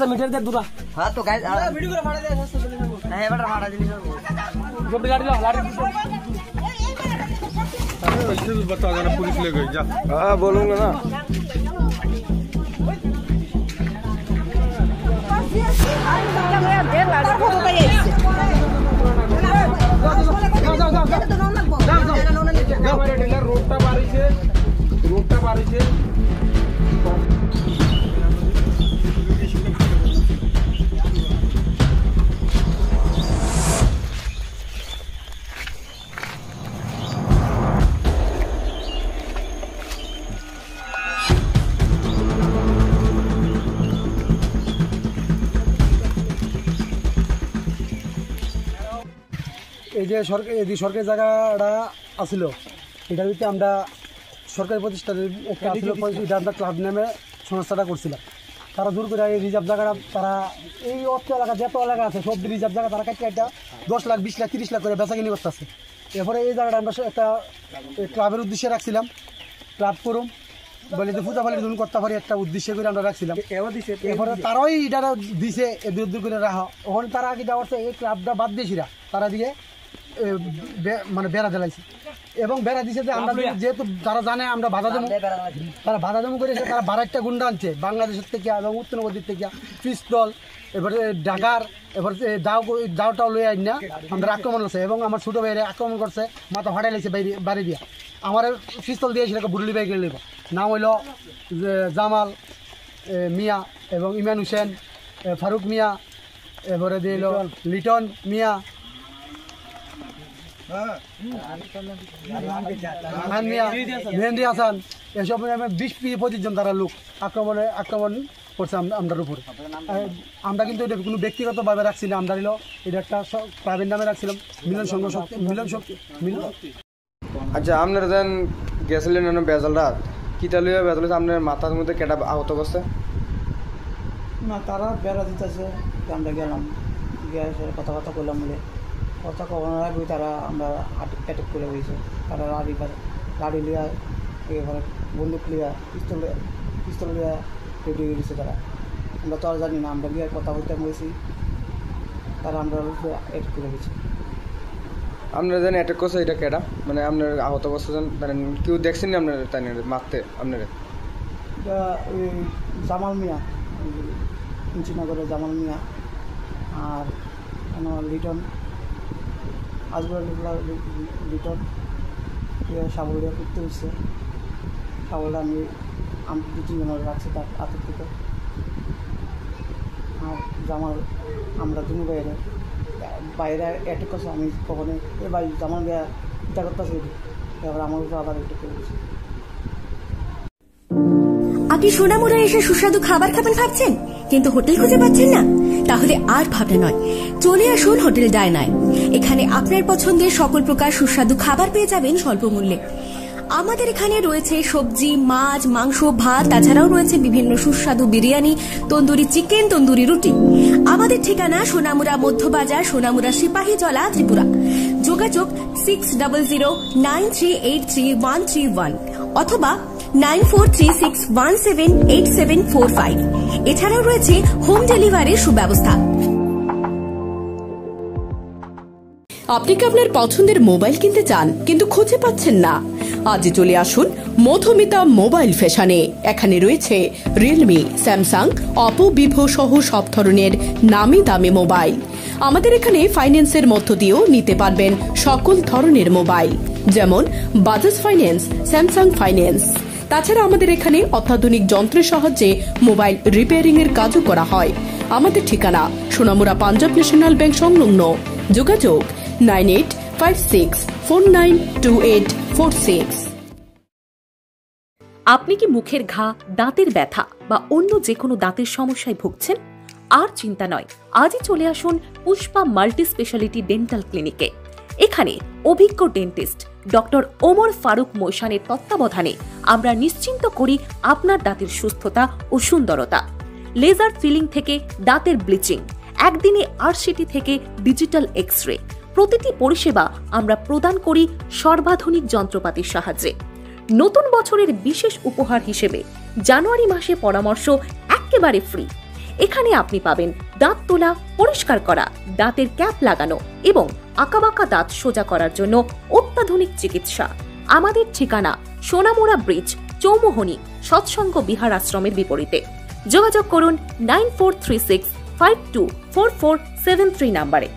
Metre दे दूरा। हाँ तो गाइस वीडियो को फाड़ा दे नहीं है बेटा फाड़ा दिली जो भी गाड़ी लो लाड़ी ऐसे भी बता देना पुलिस ले गई जा। हाँ बोलूंगा ना। रोटा बारी से এই যে সরকারি জায়গাটা আসিল এটার ভিতরে আমরা সরকারি প্রতিষ্ঠানের একটা আসিল এটা আমরা ক্লাব নামে সংস্থাটা করছিলাম। তারা দূর করে এই রিজার্ভ জায়গাটা তারা এই অর্থ এলাকা যত এলাকা আছে সব রিজার্ভ জায়গা তারা কাটতে একটা 10 লাখ 20 লাখ 30 লাখ করে বেচাকিনি করতেছে। এরপরে এই জায়গাটা আমরা একটা ক্লাবের উদ্দেশ্যে রাখছিলাম, ক্লাব করুম বলে যে পূজা পালির জন্য করতে পারি একটা উদ্দেশ্য করে আমরা রাখছিলাম। এরপরে তারাই এটা দিছে দূর দূর করে রাখা। ওখানে তারা আগে যাওয়ার এই ক্লাবটা বাদ দিয়েছিরা তারা দিয়ে মানে বেড়া জ্বালাইছে এবং বেড়া দিছে যে আমরা যেহেতু যারা জানে আমরা বাধা দেবো, তারা বাধা দেবো করেছে। তারা 12টা গুন্ডা আনছে বাংলাদেশের থেকে এবং উত্তরবর্তীর থেকে, পিস্তল, এবারে ডাকার, এবার দাওটাও লই আইন না আমাদের আক্রমণ করছে এবং আমার ছোটো ভাইয়ের আক্রমণ করছে, মাথা ফাটাই লাগছে বাড়ি দিয়া। আমার পিস্তল দিয়েছিল বুড়লি বাইকে নেব, নাম হইল জামাল মিয়া এবং ইমান হোসেন, ফারুক মিয়া, এবারে দিল লিটন মিয়া, মেহেন্দি হাসান, এসব 20-25 জন তারা লোক আক্রমণ করছে আমরার উপরে। আমরা কিন্তু এটা কোনো ব্যক্তিগতভাবে রাখছি না, আমরা দিল এটা একটা প্রাইভেট নামে রাখছিলাম মিলন শক্তি। আচ্ছা আপনার যেন গেছিলেন বেজাল রাত কিতা লইয়া বেজাল আপনার মাথার মধ্যে কেটা আহত করছে না? তারা বেড়া দিতেছে, আমরা গেলাম, গিয়ে কথা করলাম বলে কথা কখনো রাখবি তারা আমরা অ্যাটাক করে হয়েছে। তারা গাড়ি লিয়া এবারে বন্দুক লিয়া পিস্তল লিয়া রেডি হয়ে গেছে তারা। আমরা তো আর জানি না, আমরা গিয়ে কথা বলতে বলেছি, তারা আমরা অ্যাটাক করে গেছি। আপনারা যেন অ্যাটাক করছে এটা কেটা মানে আপনার আহত করছে মানে কেউ দেখছেন না আপনার তাই মারতে আপনার? এটা ওই জামাল মিয়া, কুঞ্চিনগরের জামাল মিয়া আর লিটন আজগুলো লিটন সাবলটা করতে হচ্ছে। সাবলটা আমি 2-3 জন রাখছি তার হাতের থেকে। আর জামাল আমরা দুনো বাইরে অ্যাটাক করছে, আমি কখনো এ ভাই জামাল ভাইয়া ইটা করতেছে, এবার আমার উপর আবার অ্যাটাক করে দিচ্ছে। আপনি সোনামুড়া এসে সুস্বাদু খাবার খাবেন ভাবছেন কিন্তু হোটেল খুঁজে পাচ্ছেন না? তাহলে আর ভাবনা নয়, চলে আসুন হোটেল ডায়নায়। এখানে আপনার পছন্দের সকল প্রকার সুস্বাদু খাবার পেয়ে যাবেন স্বল্প মূল্যে। আমাদের এখানে রয়েছে সবজি, মাছ, মাংস, ভাত, তাছাড়াও রয়েছে বিভিন্ন সুস্বাদু বিরিয়ানি, তন্দুরি চিকেন, তন্দুরি রুটি। আমাদের ঠিকানা সোনামুড়া মধ্যবাজার, সোনামুড়া সিপাহীজলা, ত্রিপুরা। যোগাযোগ 600093833131 অথবা 9436178745। এছাড়াও রয়েছে হোম ডেলিভারির সুব্যবস্থা। আপনি কি আপনার পছন্দের মোবাইল কিনতে চান কিন্তু খুঁজে পাচ্ছেন না? আজই চলে আসুন মধুমিতা মোবাইল ফ্যাশনে। এখানে রয়েছে রিয়েলমি, স্যামসাং, অপো, ভিভো সহ সব ধরনের নামি দামি মোবাইল। আমাদের এখানে ফাইন্যান্সের মধ্য দিয়েও নিতে পারবেন সকল ধরনের মোবাইল, যেমন বাজাজ ফাইন্যান্স, স্যামসাং ফাইন্যান্স। তাছাড়া আমাদের এখানে অত্যাধুনিক যন্ত্রের সাহায্যে মোবাইল রিপেয়ারিং এর কাজও করা হয়। আমাদের ঠিকানা সোনামুড়া পাঞ্জাব ন্যাশনাল ব্যাংক সংলগ্ন। যোগাযোগ 9856492846। আপনি কি মুখের ঘা, দাঁতের ব্যথা বা অন্য যে কোনো দাঁতের সমস্যায় ভুগছেন? আর চিন্তা নয়, আজই চলে আসুন পুষ্পা মাল্টি স্পেশালিটি ডেন্টাল ক্লিনিকে। এখানে অভিজ্ঞ ডেন্টিস্ট ডক্টর ওমর ফারুক মৈশানের তত্ত্বাবধানে আমরা নিশ্চিন্ত করি আপনার দাঁতের সুস্থতা ও সুন্দরতা। লেজার ফিলিং থেকে দাঁতের ব্লিচিং, একদিনে RCT থেকে ডিজিটাল এক্স-রে, প্রতিটি পরিষেবা আমরা প্রদান করি সর্বাধুনিক যন্ত্রপাতির সাহায্যে। নতুন বছরের বিশেষ উপহার হিসেবে জানুয়ারি মাসে পরামর্শ একেবারে ফ্রি। এখানে আপনি পাবেন দাঁত তোলা, পরিষ্কার করা, দাঁতের ক্যাপ লাগানো এবং আঁকাবাঁকা দাঁত সোজা করার জন্য অত্যাধুনিক চিকিৎসা। আমাদের ঠিকানা সোনামুড়া ব্রিজ, চৌমোহনী, সৎসঙ্গ বিহার আশ্রমের বিপরীতে। যোগাযোগ করুন 9436524473 নম্বরে।